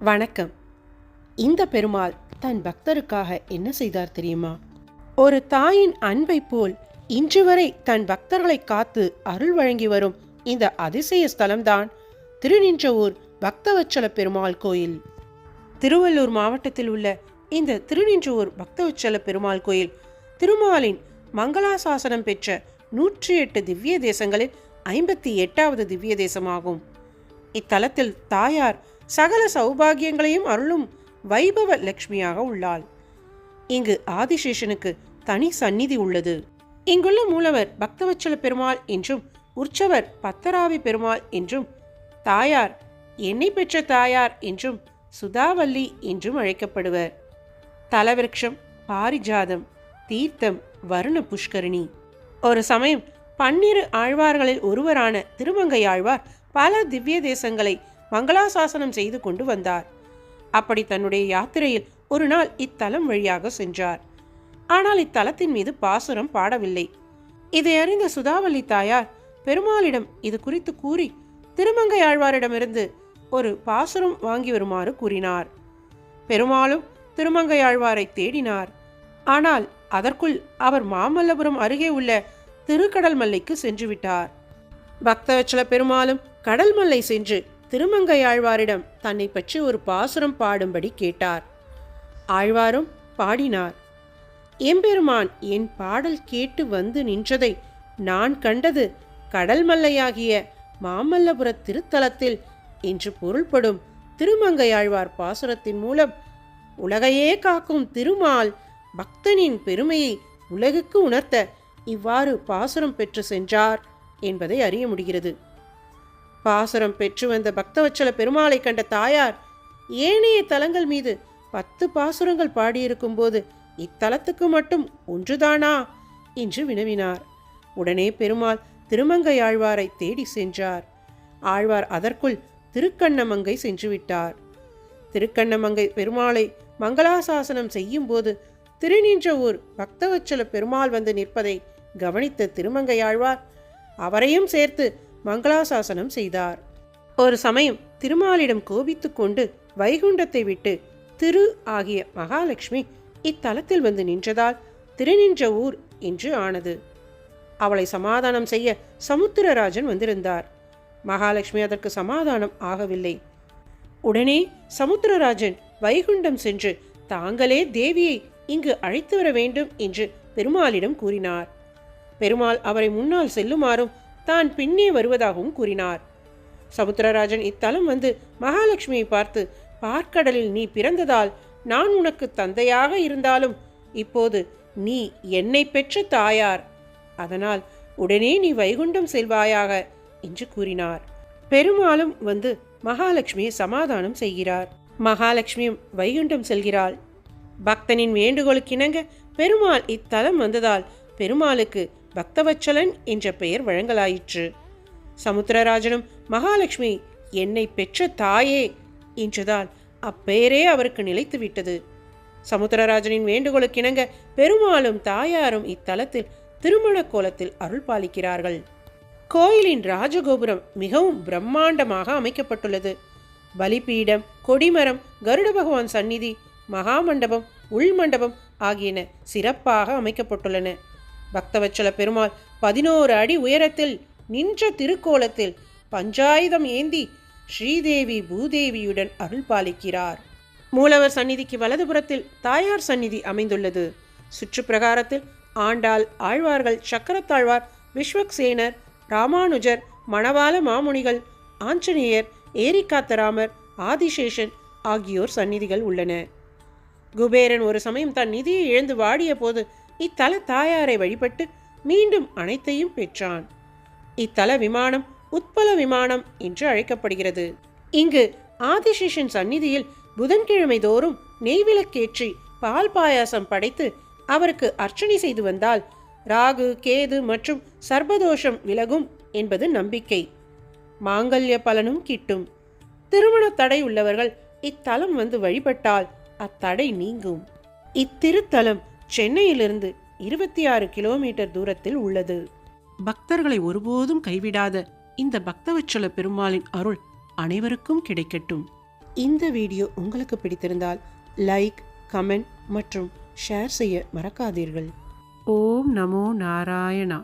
வணக்கம். இந்த பெருமாள் தன் பக்தருக்காக என்ன செய்தார் தெரியுமா? ஒரு தாயின் அன்பை போல் இன்று வரை தன் பக்தர்களை காத்து அருள் வழங்கி வரும் இந்த அதிசய ஸ்தலம்தான் திருநின்றவூர் பக்தவத்சல பெருமாள் கோயில். திருவள்ளூர் மாவட்டத்தில் உள்ள இந்த திருநின்றவூர் பக்தவத்சல பெருமாள் கோயில் திருமாலின் மங்களாசாசனம் பெற்ற 108 திவ்ய தேசங்களில் 58வது திவ்ய தேசமாகும். இத்தலத்தில் தாயார் சகல சௌபாகியங்களையும் அருளும் வைபவ லட்சுமியாக உள்ளாள். இங்கு ஆதிசேஷனுக்கு தனி சந்நிதி உள்ளது. இங்குள்ள மூலவர் பக்தவத்சல பெருமாள் என்றும் உற்சவர் பத்தராவி பெருமாள் என்றும் தாயார் எண்ணெய் பெற்ற தாயார் என்றும் சுதாவல்லி என்றும் அழைக்கப்படுவர். தலவிருட்சம் பாரிஜாதம், தீர்த்தம் வருண புஷ்கரணி. ஒரு சமயம் 12 ஆழ்வார்களில் ஒருவரான திருமங்கை ஆழ்வார் பல திவ்ய தேசங்களை மங்களாசாசனம் செய்து கொண்டு வந்தார். அப்படி தன்னுடைய யாத்திரையில் ஒரு நாள் இத்தலம் வழியாக சென்றார். ஆனால் இத்தலத்தின் மீது பாசுரம் பாடவில்லை. இதை அறிந்த சுதாவல்லி தாயார் பெருமாளிடம் இது குறித்து கூறி திருமங்கை ஆழ்வாரிடமிருந்து ஒரு பாசுரம் வாங்கி வருமாறு கூறினார். பெருமாளும் திருமங்கை ஆழ்வாரை தேடினார். ஆனால் அதற்குள் அவர் மாமல்லபுரம் அருகே உள்ள திருக்கடல்மல்லைக்கு சென்று விட்டார். பக்தவத்சல பெருமாளும் கடல்மல்லை சென்று திருமங்கை ஆழ்வாரிடம் தன்னை பற்றி ஒரு பாசுரம் பாடும்படி கேட்டார். ஆழ்வாரும் பாடினார். எம்பெருமான் என் பாடல் கேட்டு வந்து நின்றதை நான் கண்டது கடல்மல்லையாகிய மாமல்லபுர திருத்தலத்தில் என்று பொருள்படும் திருமங்கை ஆழ்வார் பாசுரத்தின் மூலம் உலகையே காக்கும் திருமால் பக்தனின் பெருமையை உலகுக்கு உணர்த்த இவ்வாறு பாசுரம் பெற்று சென்றார் என்பதை அறிய முடிகிறது. பாசுரம் பெற்று வந்த பக்தவத்சல பெருமாளை கண்ட தாயார் ஏனைய தலங்கள் மீது 10 பாசுரங்கள் பாடியிருக்கும் போது இத்தலத்துக்கு மட்டும் ஒன்றுதானா என்று வினவினார். உடனே பெருமாள் திருமங்கை ஆழ்வாரை தேடி சென்றார். ஆழ்வார் அதற்குள் திருக்கண்ணமங்கை சென்று விட்டார். திருக்கண்ணமங்கை பெருமாளை மங்களாசாசனம் செய்யும் போது திருநின்றவூர் பக்தவத்சல பெருமாள் வந்து நிற்பதை கவனித்த திருமங்கை ஆழ்வார் அவரையும் சேர்த்து மங்களாசாசனம் செய்தார். ஒரு சமயம் திருமாலிடம் கோபித்து கொண்டு வைகுண்டத்தை விட்டு திரு ஆகிய மகாலட்சுமி இத்தலத்தில் வந்து நின்றதால் திருநின்றவூர் என்று ஆனது. அவளை சமாதானம் செய்ய சமுத்திரராஜன் வந்திருந்தார். மகாலட்சுமி அதற்கு சமாதானம் ஆகவில்லை. உடனே சமுத்திரராஜன் வைகுண்டம் சென்று தாங்களே தேவியை இங்கு அழைத்து வர வேண்டும் என்று பெருமாளிடம் கூறினார். பெருமாள் அவரை முன்னால் செல்லுமாறும் தான் பின்னே வருவதாகவும் கூறினார். சமுத்திரராஜன் இத்தலம் வந்து மகாலட்சுமியை பார்த்து, பார்க்கடலில் நீ பிறந்ததால் நான் உனக்கு தந்தையாக இருந்தாலும் இப்போது நீ என்னை பெற்ற தாயார், அதனால் உடனே நீ வைகுண்டம் செல்வாயாக என்று கூறினார். பெருமாளும் வந்து மகாலட்சுமியை சமாதானம் செய்கிறார். மகாலட்சுமியும் வைகுண்டம் செல்கிறாள். பக்தனின் வேண்டுகோளுக்கிணங்க பெருமாள் இத்தலம் வந்ததால் பெருமாளுக்கு பக்தவத்சலன் என்ற பெயர் வழங்கலாயிற்று. சமுத்திரராஜனும் மகாலட்சுமி என்னை பெற்ற தாயே என்றதால் அப்பெயரே அவருக்கு நிலைத்து விட்டது. சமுத்திரராஜனின் வேண்டுகோளுக்கிணங்க பெருமாளும் தாயாரும் இத்தலத்தில் திருமண கோலத்தில் அருள் பாலிக்கிறார்கள். கோயிலின் ராஜகோபுரம் மிகவும் பிரம்மாண்டமாக அமைக்கப்பட்டுள்ளது. பலிபீடம், கொடிமரம், கருட பகவான் சந்நிதி, மகாமண்டபம், உள்மண்டபம் ஆகியன சிறப்பாக அமைக்கப்பட்டுள்ளன. பக்தவத்சல பெருமாள் 11 அடி உயரத்தில் நின்ற திருக்கோலத்தில் பஞ்சாயுதம் ஏந்தி ஸ்ரீதேவி பூதேவியுடன் அருள் பாலிக்கிறார். மூலவர் சந்நிதிக்கு வலதுபுறத்தில் தாயார் சந்நிதி அமைந்துள்ளது. சுற்றுப்பிரகாரத்தில் ஆண்டாள், ஆழ்வார்கள், சக்கரத்தாழ்வார், விஸ்வக்சேனர், ராமானுஜர், மணவாள மாமுனிகள், ஆஞ்சநேயர், ஏரிக்காத்தராமர், ஆதிசேஷன் ஆகியோர் சந்நிதிகள் உள்ளன. குபேரன் ஒரு சமயம் தன் நிதியை இழந்து வாடிய போது இத்தல தாயாரை வழிபட்டு மீண்டும் அனைத்தையும் பெற்றான். இத்தல விமானம் உத்பல விமானம் என்று அழைக்கப்படுகிறது. இங்கு ஆதிசேஷன் சந்நிதியில் புதன்கிழமை தோறும் நெய்விளக்கேற்றி பால் பாயாசம் படைத்து அவருக்கு அர்ச்சனை செய்து வந்தால் ராகு, கேது மற்றும் சர்பதோஷம் விலகும் என்பது நம்பிக்கை. மாங்கல்ய பலனும் கிட்டும். திருமண தடை உள்ளவர்கள் இத்தலம் வந்து வழிபட்டால் அத்தடை நீங்கும். இத்திருத்தலம் சென்னையிலிருந்து 26 கிலோமீட்டர் தூரத்தில் உள்ளது. பக்தர்களை ஒருபோதும் கைவிடாத இந்த பக்தவத்சல பெருமாளின் அருள் அனைவருக்கும் கிடைக்கட்டும். இந்த வீடியோ உங்களுக்கு பிடித்திருந்தால் லைக், கமெண்ட் மற்றும் ஷேர் செய்ய மறக்காதீர்கள். ஓம் நமோ நாராயணா.